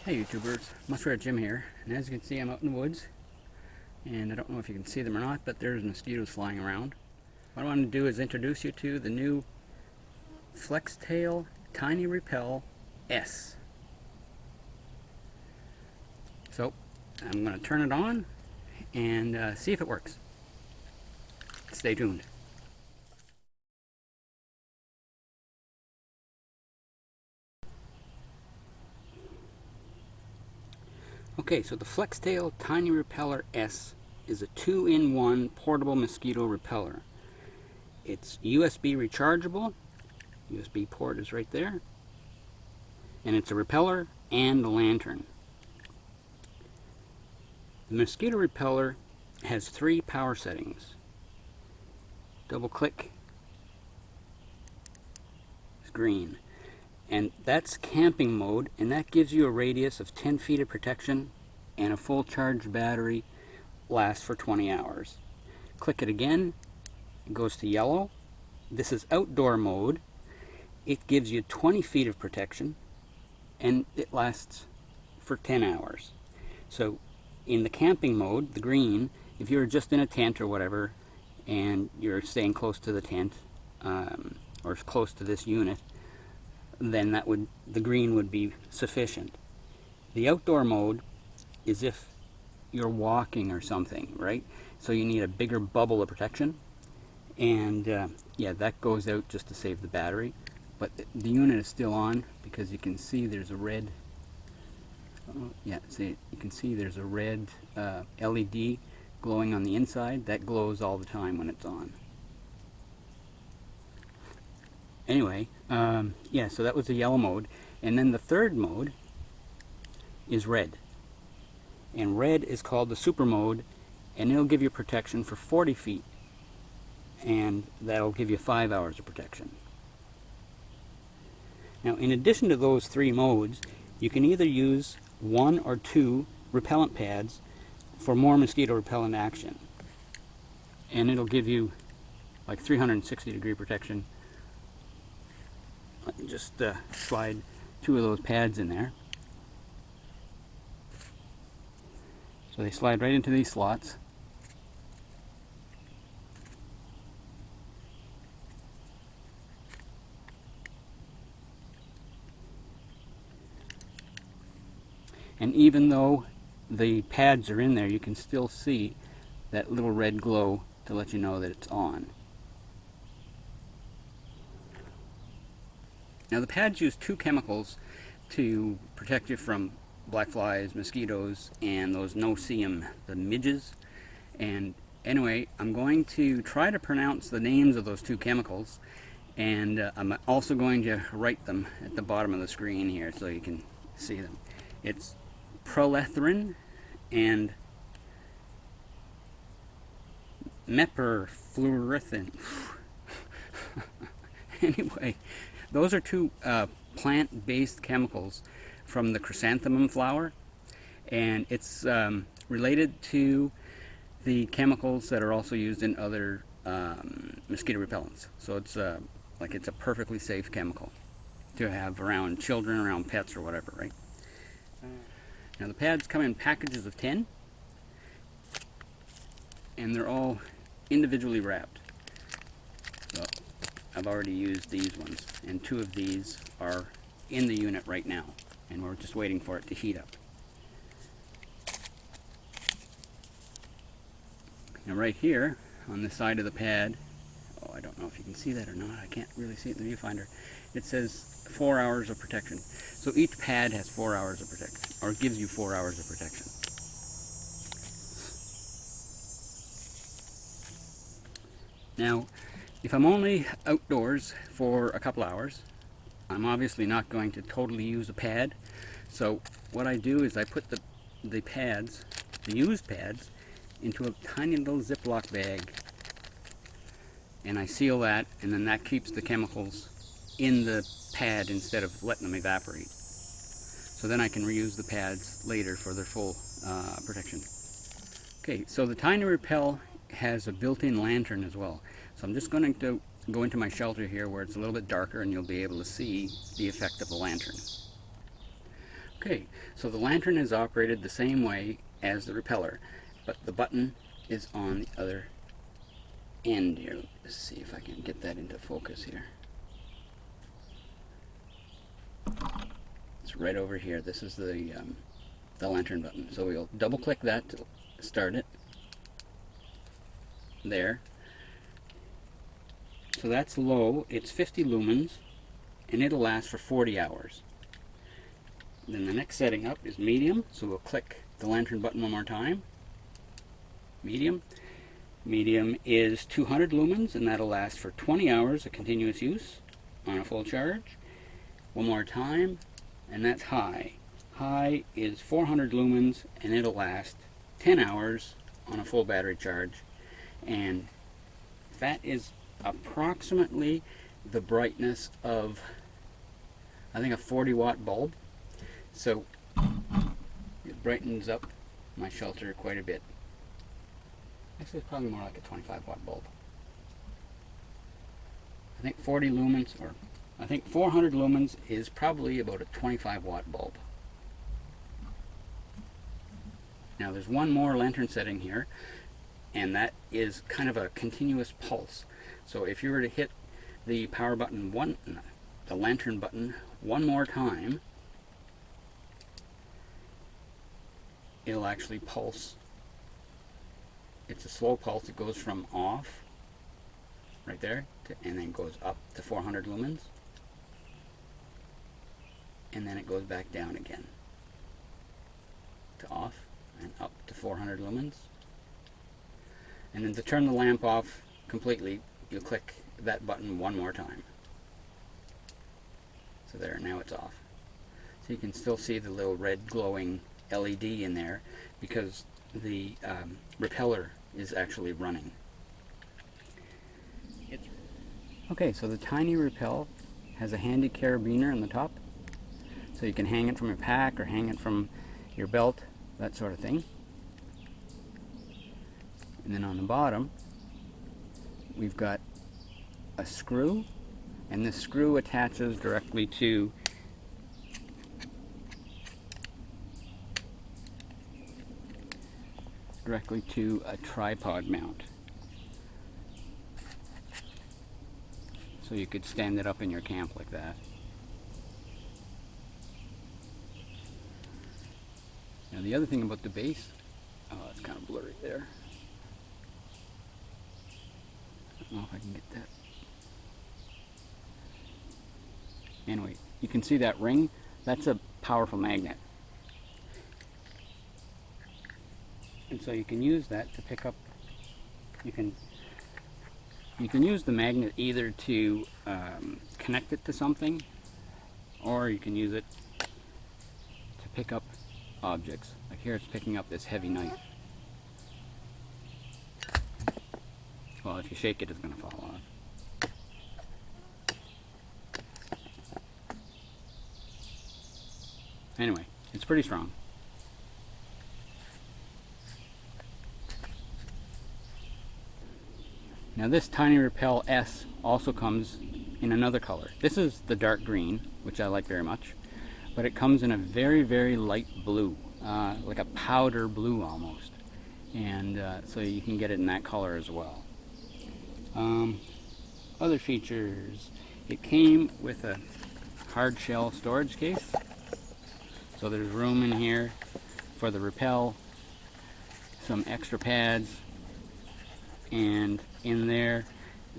Hey YouTubers, Muskrat Jim here, and as you can see I'm out in the woods, and I don't know if you can see them or not, but there's mosquitoes flying around. What I want to do is introduce you to the new FLEXTAIL Tiny Repel S. So I'm going to turn it on and see if it works. Stay tuned. Okay, so the FLEXTAIL Tiny Repeller S is a 2-in-1 portable mosquito repeller. It's USB rechargeable. USB port is right there. And it's a repeller and a lantern. The mosquito repeller has 3 power settings. Double click. It's green. And that's camping mode, and that gives you a radius of 10 feet of protection, and a full charged battery lasts for 20 hours. Click it again, it goes to yellow. This is outdoor mode. It gives you 20 feet of protection, and it lasts for 10 hours. So in the camping mode, the green, if you're just in a tent or whatever, and you're staying close to the tent, or close to this unit, then the green would be sufficient. The outdoor mode is if you're walking or something, right? So you need a bigger bubble of protection, and yeah, that goes out just to save the battery. But the unit is still on because you can see there's a red. Yeah, see, you can see there's a red LED glowing on the inside. That glows all the time when it's on. Anyway, yeah, so that was the yellow mode. And then the third mode is red. And red is called the super mode, and it'll give you protection for 40 feet. And that'll give you 5 hours of protection. Now, in addition to those 3 modes, you can either use 1 or 2 repellent pads for more mosquito repellent action. And it'll give you like 360-degree protection. Let me just slide 2 of those pads in there. So they slide right into these slots. And even though the pads are in there, you can still see that little red glow to let you know that it's on. Now the pads use 2 chemicals to protect you from black flies, mosquitoes, and those no-see-em, the midges. And anyway, I'm going to try to pronounce the names of those 2 chemicals, and I'm also going to write them at the bottom of the screen here so you can see them. It's prolethrine and meperfluorethin. Anyway, those are 2 plant-based chemicals from the chrysanthemum flower, and it's related to the chemicals that are also used in other mosquito repellents. So it's it's a perfectly safe chemical to have around children, around pets, or whatever, right? Now the pads come in packages of 10, and they're all individually wrapped. So I've already used these ones, and 2 of these are in the unit right now, and we're just waiting for it to heat up. Now right here on the side of the pad, oh, I don't know if you can see that or not, I can't really see it in the viewfinder, it says 4 hours of protection. So each pad has 4 hours of protection, or gives you 4 hours of protection. Now, if I'm only outdoors for a couple hours, I'm obviously not going to totally use a pad. So what I do is I put the pads, the used pads, into a tiny little Ziploc bag, and I seal that, and then that keeps the chemicals in the pad instead of letting them evaporate. So then I can reuse the pads later for their full protection. Okay, so the Tiny Repel has a built-in lantern as well. So I'm just going to go into my shelter here where it's a little bit darker, and you'll be able to see the effect of the lantern. Okay, so the lantern is operated the same way as the repeller, but the button is on the other end here. Let's see if I can get that into focus here. It's right over here. This is the lantern button. So we'll double click that to start it. There. So that's low. It's 50 lumens and it'll last for 40 hours. Then the next setting up is medium. So we'll click the lantern button one more time. Medium. Medium is 200 lumens and that'll last for 20 hours of continuous use on a full charge. One more time, and that's high. High is 400 lumens and it'll last 10 hours on a full battery charge. And that is approximately the brightness of, I think, a 40-watt bulb. So it brightens up my shelter quite a bit. Actually, it's probably more like a 25-watt bulb. I think 40 lumens, or I think 400 lumens is probably about a 25-watt bulb. Now there's one more lantern setting here, and that is kind of a continuous pulse. So if you were to hit the power button the lantern button one more time, it'll actually pulse. It's a slow pulse. It goes from off, right there, and then goes up to 400 lumens. And then it goes back down again to off and up to 400 lumens. And then to turn the lamp off completely, you click that button one more time. So there, now it's off. So you can still see the little red glowing LED in there because the repeller is actually running. Okay, so the tiny Repel has a handy carabiner on the top, so you can hang it from your pack or hang it from your belt, that sort of thing. And then on the bottom we've got a screw, and this screw attaches directly to a tripod mount. So you could stand it up in your camp like that. Now the other thing about the base, oh, it's kind of blurry there. I don't know if I can get that. Anyway, you can see that ring. That's a powerful magnet. And so you can use that to pick up, you can use the magnet either to connect it to something, or you can use it to pick up objects. Like here it's picking up this heavy knife. Well, if you shake it, it's going to fall off. Anyway, it's pretty strong. Now this Tiny Repel S also comes in another color. This is the dark green, which I like very much, but it comes in a very, very light blue, like a powder blue almost. And so you can get it in that color as well. Other features, it came with a hard shell storage case. So there's room in here for the Repel, some extra pads, and in there,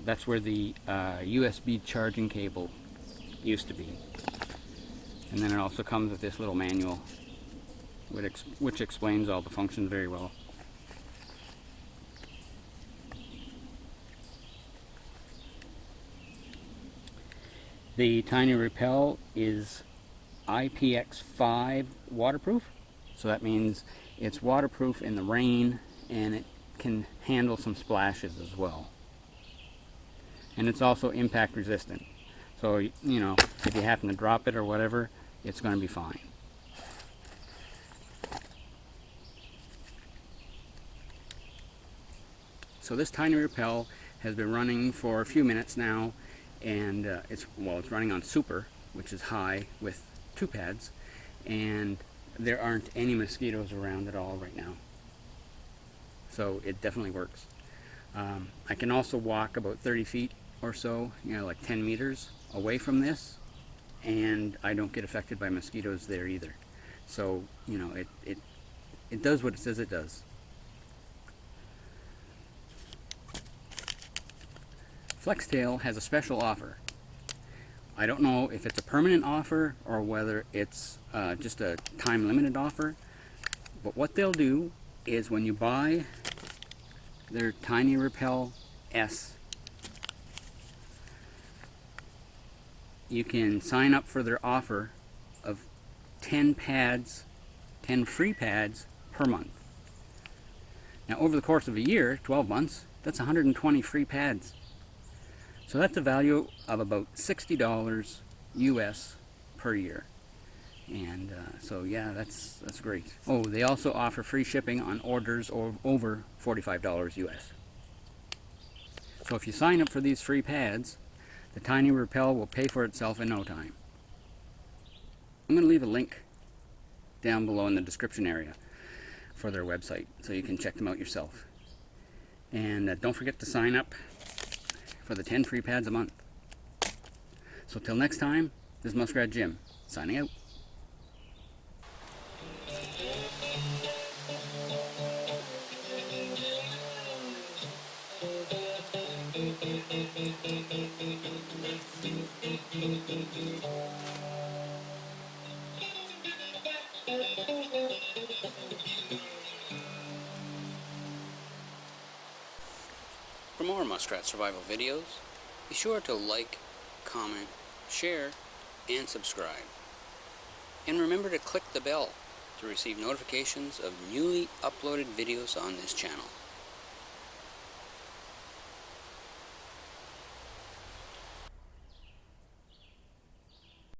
that's where the USB charging cable used to be. And then it also comes with this little manual which explains all the functions very well. The Tiny Repel is IPX5 waterproof, so that means it's waterproof in the rain, and it can handle some splashes as well. And it's also impact resistant, so you know, if you happen to drop it or whatever, it's going to be fine. So this Tiny Repel has been running for a few minutes now, and it's running on super, which is high with 2 pads, and there aren't any mosquitoes around at all right now. So it definitely works. I can also walk about 30 feet or so, like 10 meters away from this, and I don't get affected by mosquitoes there either. So, it does what it says it does. FLEXTAIL has a special offer. I don't know if it's a permanent offer or whether it's just a time-limited offer, but what they'll do is when you buy their Tiny Repel S, you can sign up for their offer of 10 pads, 10 free pads per month. Now over the course of a year, 12 months, that's 120 free pads. So that's a value of about $60 US per year. And so yeah, that's great. Oh, they also offer free shipping on orders over $45 US. So if you sign up for these free pads, the Tiny Repel will pay for itself in no time. I'm going to leave a link down below in the description area for their website so you can check them out yourself. And don't forget to sign up for the 10 free pads a month. So till next time, this is Muskrat Jim, signing out. For more Muskrat survival videos, be sure to like, comment, share, and subscribe. And remember to click the bell to receive notifications of newly uploaded videos on this channel.